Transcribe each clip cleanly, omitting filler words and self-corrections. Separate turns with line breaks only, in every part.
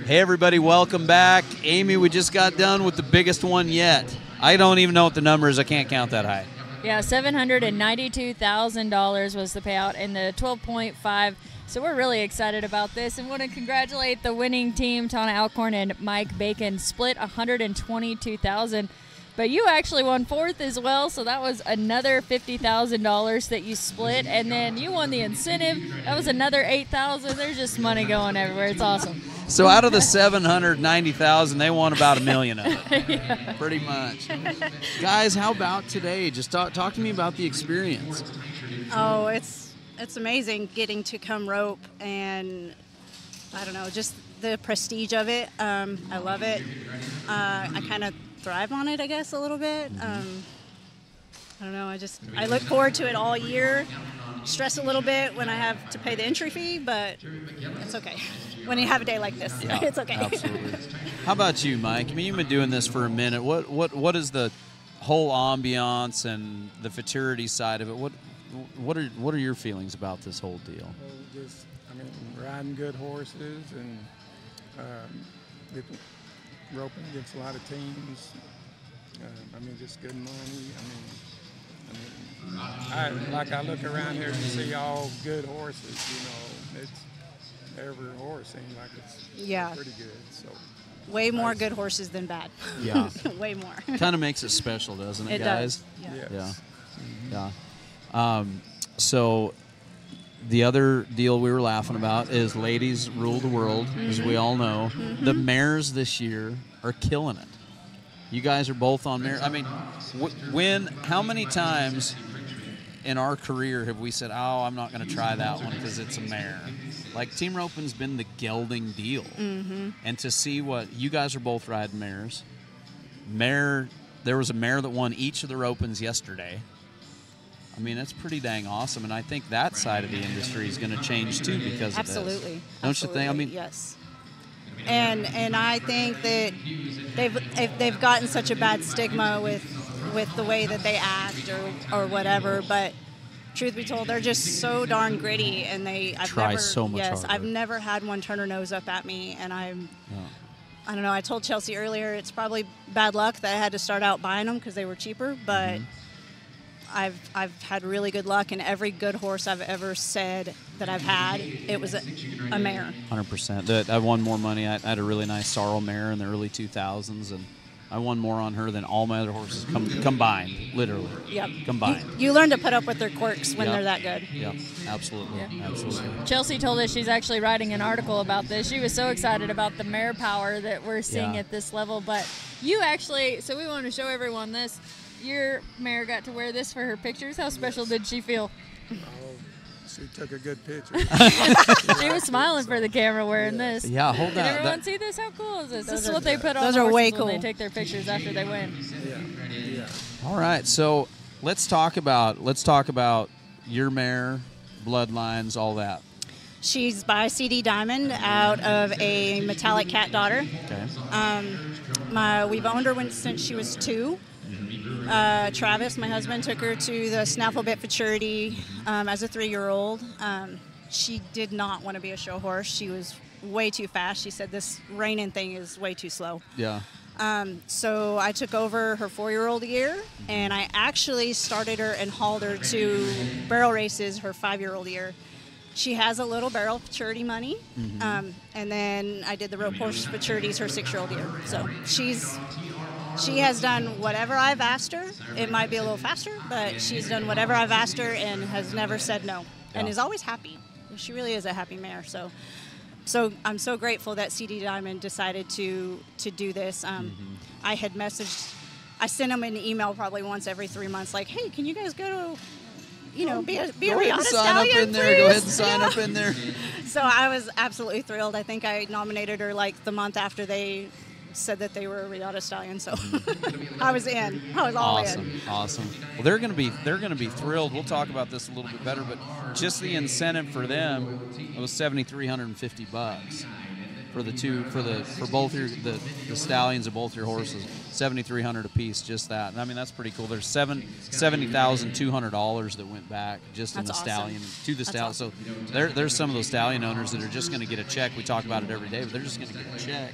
Hey everybody, welcome back. Amy, we just got done with the biggest one yet. I don't even know what the number is. I can't count that high.
Yeah, $792,000 was the payout and the 12.5. So we're really excited about this and want to congratulate the winning team, Tauna Alcorn and Mike Bacon, split $122,000. But you actually won fourth as well, so that was another $50,000 that you split, and then you won the incentive. That was another $8,000. There's just money going everywhere. It's awesome.
So out of the $790,000, they won about $1 million of it.
Yeah.
Pretty much. Guys, how about today? Just talk to me about the experience.
Oh, it's amazing getting to come rope, and I don't know, just the prestige of it. I love it. I kind of thrive on it, I guess, a little bit. I don't know. I look forward to it all year. Stress a little bit when I have to pay the entry fee, but it's okay. When you have a day like this,
Yeah,
it's okay.
Absolutely. How about you, Mike? I mean, you've been doing this for a minute. What is the whole ambiance and the futurity side of it? What are your feelings about this whole deal?
Well, riding good horses and roping against a lot of teams. Just good money. I look around here and see all good horses. It's every horse seems like it's pretty good. So
way more good horses than bad.
Yeah.
Way more.
Kind of makes it special, doesn't it, guys?
Does. Yeah.
yes.
Yeah. So the other deal we were laughing about is ladies rule the world, as we all know. The mares this year are killing it. You guys are both on mare. I mean, how many times in our career have we said, oh, I'm not going to try that one because it's a mare? Like, team roping's been the gelding deal. And to see what you guys are both riding mares. There was a mare that won each of the ropings yesterday. I mean, that's pretty dang awesome, and I think that side of the industry is going to change too because of this.
Absolutely.
Don't you think? I mean,
yes. And I think that they've gotten such a bad stigma with the way that they act or whatever, but truth be told, they're just so darn gritty, and
try so much harder.
I've never had one turn her nose up at me, and I don't know. I told Chelsea earlier it's probably bad luck that I had to start out buying them because they were cheaper, but I've had really good luck, and every good horse I've ever said that I've had, it was a mare.
100%. I won more money. I had a really nice sorrel mare in the early 2000s, and I won more on her than all my other horses combined, literally.
Yep.
Combined.
You learn to put up with their quirks when they're that good.
Yeah, absolutely.
Yeah.
Absolutely.
Chelsea told us she's actually writing an article about this. She was so excited about the mare power that we're seeing at this level. But you actually, so we want to show everyone this. Your mare got to wear this for her pictures. How special did she feel?
Oh, she took a good picture.
She was smiling for the camera wearing this.
Yeah, hold on.
Can everyone see this? How cool is this? This is what they put on
those
the
are
horses
way
when
cool.
they take their pictures after they win.
Yeah.
All right, so let's talk about your mare, bloodlines, all that.
She's by CD Diamond out of a metallic cat daughter.
Okay.
We've owned her since she was 2. Travis, my husband, took her to the snaffle bit futurity as a 3-year-old. She did not want to be a show horse. She was way too fast. She said this reining thing is way too slow.
Yeah.
So I took over her 4-year-old year, and I actually started her and hauled her to barrel races her 5-year-old year. She has a little barrel futurity money, and then I did the rope horse futurities her 6-year-old year. So she has done whatever I've asked her. It might be a little faster, but she's done whatever I've asked her and has never said no, and is always happy. She really is a happy mare. So I'm so grateful that CD Diamond decided to do this. I had messaged, I sent them an email probably once every 3 months, like, hey, can you guys go to, be a Riata Stallion,
Go ahead and sign up in there.
So I was absolutely thrilled. I think I nominated her like the month after they said that they were a Riata Stallion, so I was in. I was all in.
Awesome. Well, they're going to be thrilled. We'll talk about this a little bit better, but just the incentive for them, it was $7,350. for both the stallions of both your horses, $7,300 a piece. Just that. And I mean, that's pretty cool. There's $70,200 that went back just in the stallion to the stallion.
Awesome.
So there's some of those stallion owners that are just going to get a check. We talk about it every day, but they're just going to get a check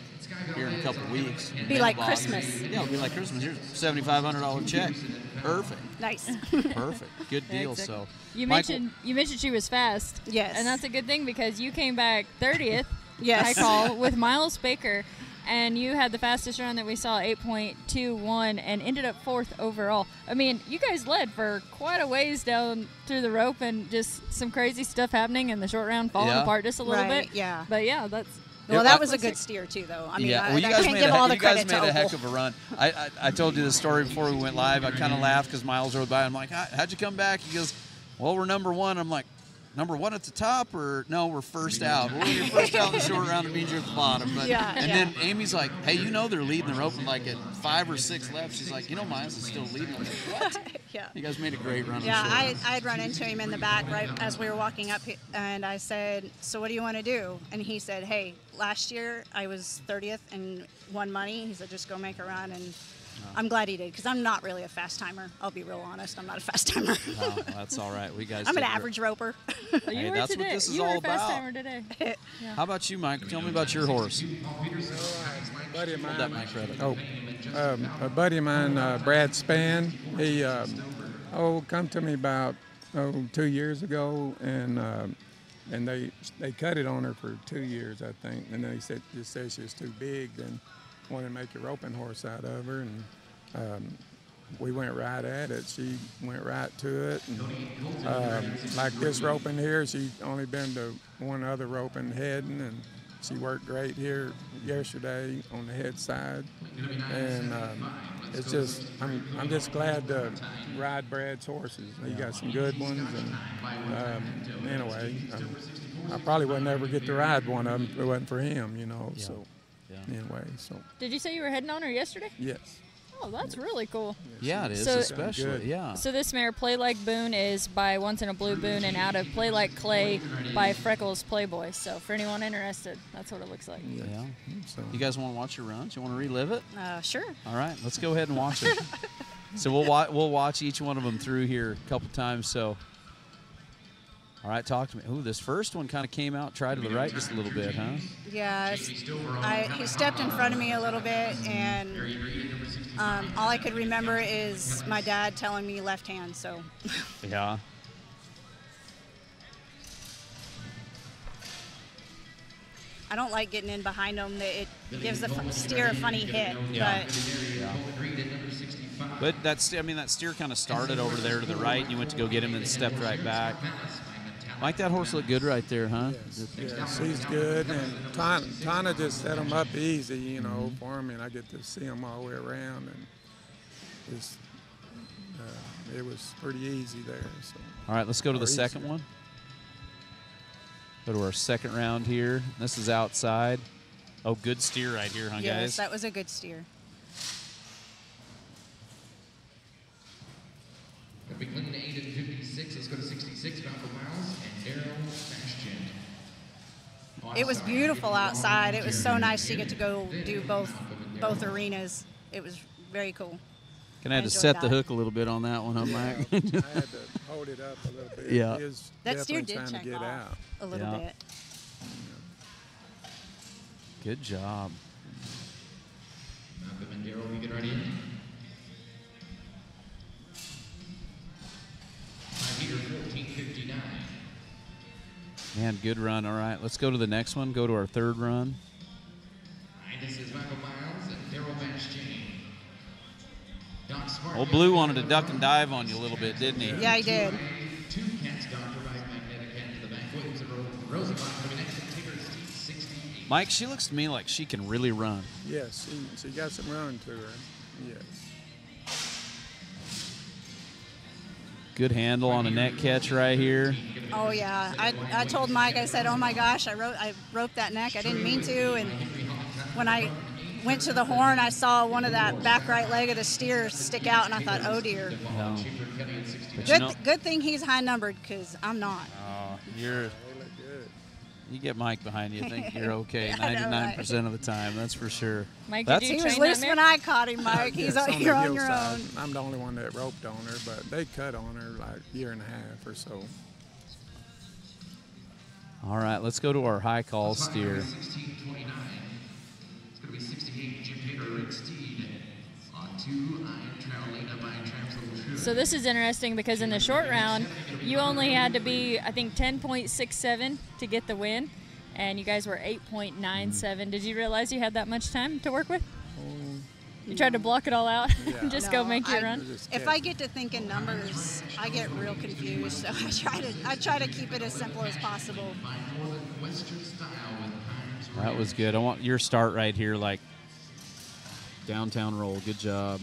here in a couple of weeks.
It'd be like Christmas.
Yeah, it'll be like Christmas. Here's a $7,500 check. Perfect.
Nice.
Perfect. Good deal.
Exactly.
So
You mentioned she was fast.
Yes.
And that's a good thing because you came back 30th.
Yes.
I call with Miles Baker, and you had the fastest run that we saw, 8.21, and ended up 4th overall. I mean, you guys led for quite a ways down through the rope, and just some crazy stuff happening in the short round, falling apart just a little bit.
Yeah.
But yeah, that's.
Well, that was a good steer too, though. I mean,
yeah, well,
I can't give all the credit to
You guys made a heck
Opal.
of a run. I told you the story before we went live. I kind of laughed because Miles rode by. I'm like, how'd you come back? He goes, well, we're number one. I'm like, number one at the top, or no, we're first out. Well, when you're first out in the short round, it means you're at the bottom. But, then Amy's like, hey, they're leading the rope, and like at 5 or 6 left, she's like, Miles is still leading. I'm like, what?
Yeah.
You guys made a great run.
Yeah, I'd run into him in the back right as we were walking up, and I said, so what do you want to do? And he said, hey, last year I was 30th and won money. He said, just go make a run. And I'm glad he did, because I'm not really a fast timer. I'll be real honest. I'm not a fast timer.
Oh, that's all right. We guys.
I'm an average roper.
You were
that's
today.
what this is
you
all
were a fast
about.
timer today. Yeah.
How about you, Mike? Tell me about your horse.
A buddy of mine.
Hold that mic right
Oh, a buddy of mine, Brad Spann. He come to me about 2 years ago, and they cut it on her for 2 years, I think, and they said she was too big and wanted to make a roping horse out of her, and we went right at it. She went right to it, and like this roping here, she only been to one other roping heading, and she worked great here yesterday on the head side, and it's just I'm just glad to ride Brad's horses. He got some good ones, and anyway, I probably would never get to ride one of them if it wasn't for him, So anyway, so.
Did you say you were heading on her yesterday?
Yes.
Oh, that's really cool.
Yeah, it is,
So-
especially. Yeah.
So this mare, Play Like Boone, is by Once in a Blue Boone, and out of Play Like Clay by Freckles Playboy. So for anyone interested, that's what it looks like.
Yeah.
So.
You guys want to watch your runs? You want to relive it?
Sure.
All right, let's go ahead and watch it. So we'll watch each one of them through here a couple times. So, all right, talk to me. Ooh, this first one kind of came out, tried to the right just a little bit, huh?
Yeah, he stepped in front of me a little bit, and all I could remember is my dad telling me left hand. So.
Yeah.
I don't like getting in behind them. It gives the steer a funny hit.
Yeah. But that steer kind of started over there to the right, and you went to go get him and stepped right back. Mike, that horse looked good right there, huh?
Yeah, she's good, and Tauna just set them up easy, for me, and I get to see them all the way around, and it was pretty easy there. So.
All right, let's go to the second one. Go to our second round here. This is outside. Oh, good steer right here, huh, guys?
Yes, that was a good steer.
That'll be Clinton 8 and 56. Let's go to 66. Bound for Miles and Daryl Bastion.
It was beautiful outside. It was so nice to get to go do both arenas. It was very cool.
Gonna have to
enjoyed
set the
that.
hook a little bit on that one, huh, Mike?
I had to hold it up a little bit.
Yeah.
He was
That steer
definitely
did
trying to
check
get
off
out.
a little
Yeah.
bit.
Good job.
Malcolm and Daryl, we get ready. 5 meter 14:59.
Man, good run. All right, let's go to the next one. Go to our third run.
This is Michael Miles and Daryl Bastion. Doc Smart.
Old Blue wanted to duck and dive on you a little bit, didn't he?
Yeah, he did.
2 cats doctor by magnetic hand to the back. Williams and Rosenbach coming next to Tigger 68.
Mike, she looks to me like she can really run.
Yes, she got some run to her. Yes.
Good handle on a neck catch right here.
Oh yeah, I told Mike, I said, oh my gosh, I roped that neck. I didn't mean to, and when I went to the horn, I saw one of that back right leg of the steer stick out, and I thought, oh dear.
No. But
Good thing he's high numbered, because I'm not.
you're.
They look good.
You get Mike behind you, I think you're okay
I know,
99% of the time. That's for sure.
Mike,
That's-
did you
He was
train that
loose
mare?
when I caught him, Mike.
Yeah,
He's
it's
you're
the
on your
hillside.
own.
I'm the only one that roped on her, but they cut on her like a year and a half or so.
All right, let's go to our high call steer.
16:29. It's going to be 68 Jim Taylor, Rick Steed. On 2, Iron Trail, laid up Iron Traps, Little Sugar.
So this is interesting because in the short round, you only had to be, I think, 10.67 to get the win, and you guys were 8.97. Did you realize you had that much time to work with? You tried to block it all out,
Yeah.
just go make your run.
If I get to thinking numbers, I get real confused. So I try to keep it as simple as possible.
Western style with Pines
That was good. I want your start right here, like downtown roll. Good job.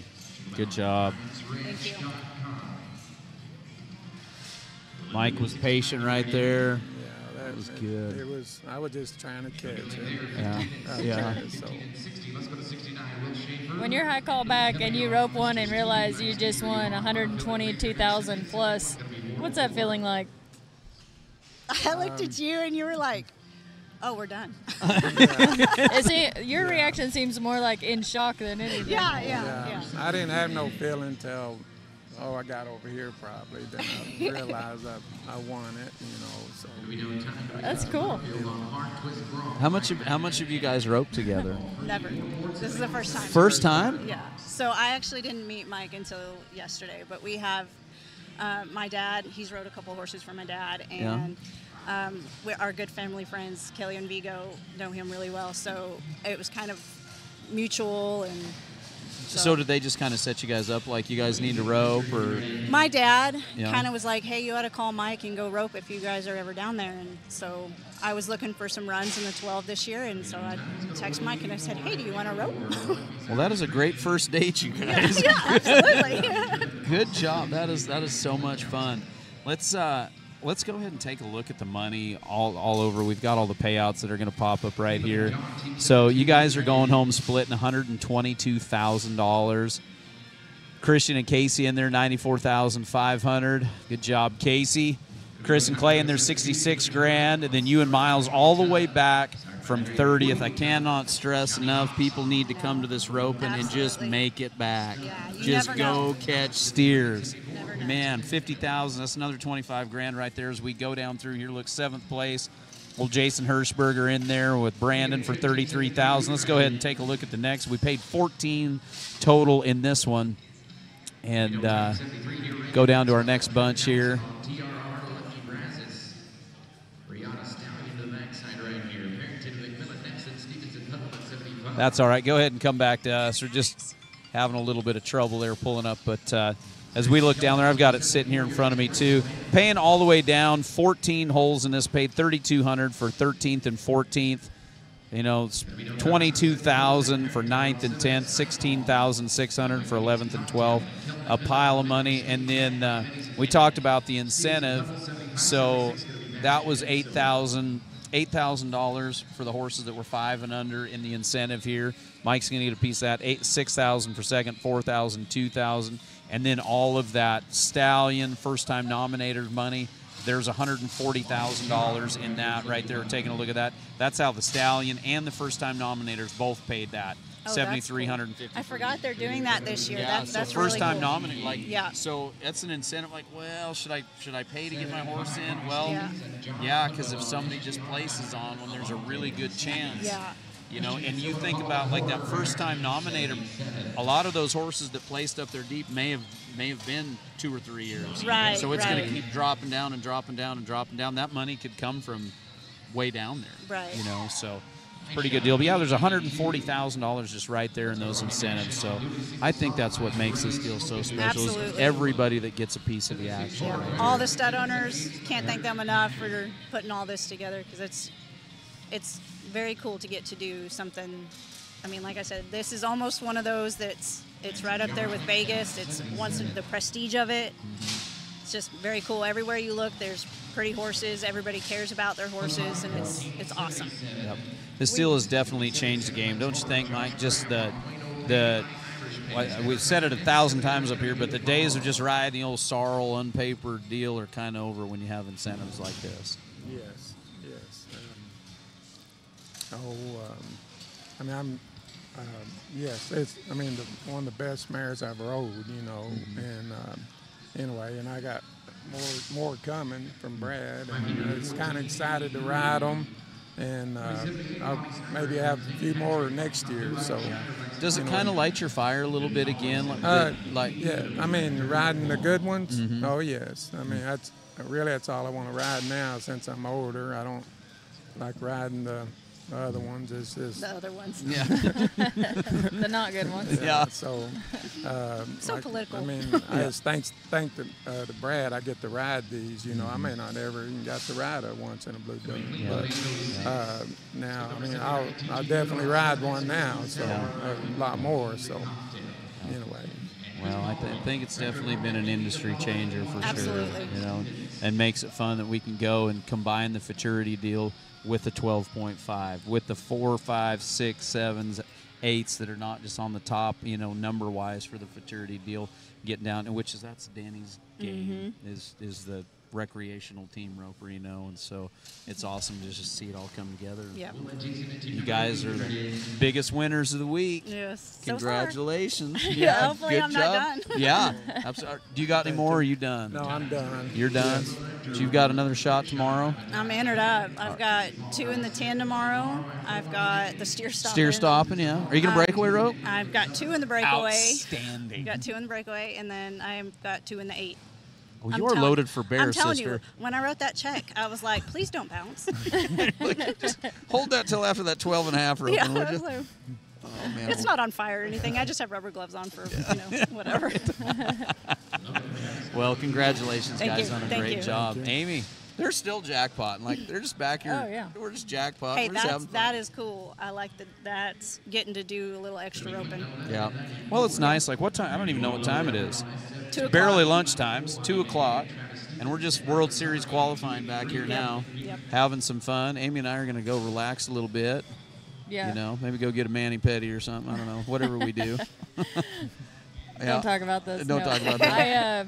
Good job.
Thank you.
Mike was patient right there.
Yeah, that
was good.
It was. I was just trying to catch it.
Yeah. Yeah.
So,
60. Let's go to 69. Will Schaefer.
When you're high call back and you rope one and realize you just won 122,000 plus, what's that feeling like?
I looked at you and you were like, "Oh, we're done."
Your reaction seems more like in shock than anything.
Yeah.
I didn't have no feeling till I got over here probably. Then I realized I won it. So.
That's cool.
How much have you guys roped together?
Never. This is the first time.
First time?
Yeah. So I actually didn't meet Mike until yesterday, but we have my dad. He's rode a couple horses for my dad, and our good family friends, Kelly and Vigo, know him really well. So it was kind of mutual. And
So did they just kind of set you guys up like you guys need to rope, or?
my dad
Yeah.
kind of was like, "Hey, you ought to call Mike and go rope if you guys are ever down there." And so I was looking for some runs in the 12 this year, and so I texted Mike and I said, "Hey, do you want to rope?"
Well, that is a great first date, you guys.
Yeah, absolutely.
Good job. That is so much fun. Let's go ahead and take a look at the money all over. We've got all the payouts that are going to pop up right here. So you guys are going home splitting $122,000. Christian and Casey in there, $94,500. Good job, Casey. Chris and Clay in there, $66,000, and then you and Miles all the way back from 30th. I cannot stress enough, people need to come to this roping and just
Absolutely.
make it back.
Yeah, you
just
never
go
know.
catch steers.
Never know.
Man, 50,000. That's another 25,000 right there as we go down through here. Look, 7th place. Well, Jason Hirschberger in there with Brandon for 33,000. Let's go ahead and take a look at the next. We paid 14 total in this one, and go down to our next bunch here.
TRR Lucky Brazos. Riata Stallion to the backside right here. Barrington, McMillan, Nixon, Stevenson, Huddle at 75.
That's all right. Go ahead and come back to us. We're just having a little bit of trouble there pulling up, but as we look down there, I've got it sitting here in front of me too. Paying all the way down, 14 holes in this. Paid $3,200 for 13th and 14th. It's $22,000 for 9th and 10th, $16,600 for 11th and 12th. A pile of money, and then we talked about the incentive. So that was $8,000 for the horses that were 5 and under in the incentive here. Mike's going to get a piece of that. $6,000 for second, $4,000, $2,000, and then all of that stallion first-time nominator money. There's $140,000 in that right there. Taking a look at that. That's how the stallion and the first-time nominators both paid that.
Oh, that's cool.
$7,350.
I forgot they're doing that this year.
Yeah,
That's
so first time
really cool.
nominated,
Yeah.
So that's an incentive. Like, well, should I pay to get my horse in? Well,
Yeah.
because if somebody just places on when there's a really good chance,
Yeah.
and you think about like that first time nominator, a lot of those horses that placed up there deep may have been 2 or 3 years.
Right,
So it's going
right.
to keep dropping down and dropping down and dropping down. That money could come from way down there.
Right.
So. Pretty good deal. But yeah, there's $140,000 just right there in those incentives. So I think that's what makes this deal so special. Is
Absolutely.
everybody that gets a piece of the action.
Yeah.
Right here.
All the stud owners, can't thank them enough for putting all this together, because it's very cool to get to do something. I mean, like I said, this is almost one of those it's right up there with Vegas. It's once the prestige of it. It's just very cool. Everywhere you look, there's pretty horses. Everybody cares about their horses, and it's awesome.
Yep. This deal has definitely changed the game, don't you think, Mike? Just we've said it 1,000 times up here, but the days of just riding the old sorrel unpapered deal are kind of over when you have incentives like this.
Yes. I mean, yes, it's, I mean, one of the best mares I've rode, you know, and anyway, and I got more coming from Brad, and I was kind of excited to ride them, and I'll maybe have a few more next year. So,
does it kind of light your fire a little bit again?
Yeah, I mean, riding the good ones. Oh yes, I mean that's all I want to ride now. Since I'm older, I don't like riding the other ones. It's just
The other ones.
Yeah.
The not good ones.
Yeah.
So,
So political.
I mean, I just thank to Brad. I get to ride these. You know, I may not ever even got to ride her once in a blue moon, but now, I mean, I'll definitely ride one now. So a lot more. So anyway.
Well, I think it's definitely been an industry changer for
Absolutely.
sure. You know, and makes it fun that we can go and combine the futurity deal with the 12.5, with the 4, 5, 6, 7s, 8s that are not just on the top, you know, number-wise for the futurity deal, getting down, and that's Danny's game, is the recreational team roper, you know, and so it's awesome to just see it all come together.
Yeah.
You guys are the biggest winners of the week.
Yes.
Congratulations.
So far.
Yeah,
Hopefully
good
I'm
job.
not done.
Yeah. Absolutely. Do you got any more, or are you done?
No, I'm done.
You're done?
Yes.
So you've got another shot tomorrow?
I'm entered up. I've got 2 in the 10 tomorrow. I've got the steer stopping.
Steer stopping, yeah. Are you going to breakaway rope?
I've got 2 in the breakaway.
Outstanding.
Got 2 in the breakaway, and then I've got 2 in the 8.
Well,
I'm
you're
telling-
loaded for bear,
I'm telling
sister.
you, when I wrote that check, I was like, please don't bounce.
Just hold that till after that 12 and a half rope,
Yeah,
would
I
you?
was like,
Oh, man.
it's not on fire or anything. I just have rubber gloves on for, whatever.
Well, congratulations,
Thank
guys,
you.
on a
Thank
great
you.
job. Amy, they're still jackpotting. Like, they're just back here.
Oh, yeah.
We're just jackpotting.
Hey,
We're just having fun.
that is cool. I like that's getting to do a little extra roping.
Yeah. Well, it's nice. Like, what time? I don't even know what time it is.
2 o'clock.
Barely lunchtime. It's 2 o'clock. And we're just World Series qualifying back here now,
Yep.
having some fun. Amy and I are going to go relax a little bit.
Yeah.
You know, maybe go get a mani-pedi or something. I don't know. Whatever we do.
Don't talk about this.
Don't
no.
talk about that.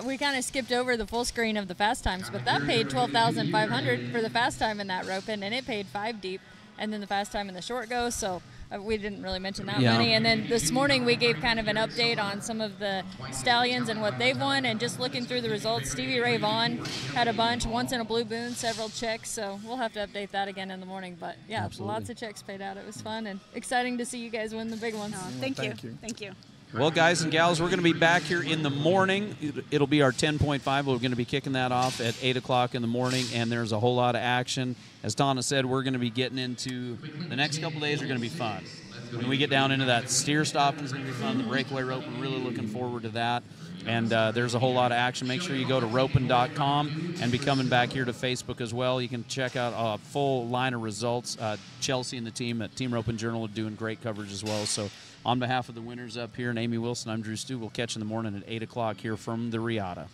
We kind of skipped over the full screen of the fast times, but that paid $12,500 for the fast time in that roping, and it paid 5 deep, and then the fast time in the short go. So we didn't really mention that
Yeah.
many. And then this morning we gave kind of an update on some of the stallions and what they've won, and just looking through the results, Stevie Ray Vaughan had a bunch, once in a blue boon, several checks. So we'll have to update that again in the morning. But yeah,
Absolutely.
lots of checks paid out. It was fun and exciting to see you guys win the big ones.
Thank you.
Thank you.
Thank you.
Well, guys and gals, we're going to be back here in the morning. It'll be our 10.5. We're going to be kicking that off at 8 o'clock in the morning, and there's a whole lot of action. As Tauna said, we're going to be getting into the next couple of days are going to be fun. When we get down into that steer stopping, it's going to be fun. The breakaway rope, we're really looking forward to that. And there's a whole lot of action. Make sure you go to roping.com and be coming back here to Facebook as well. You can check out a full line of results. Chelsea and the team at Team Roping Journal are doing great coverage as well. So on behalf of the winners up here and Amy Wilson, I'm Drew Stu. We'll catch you in the morning at 8 o'clock here from the Riata.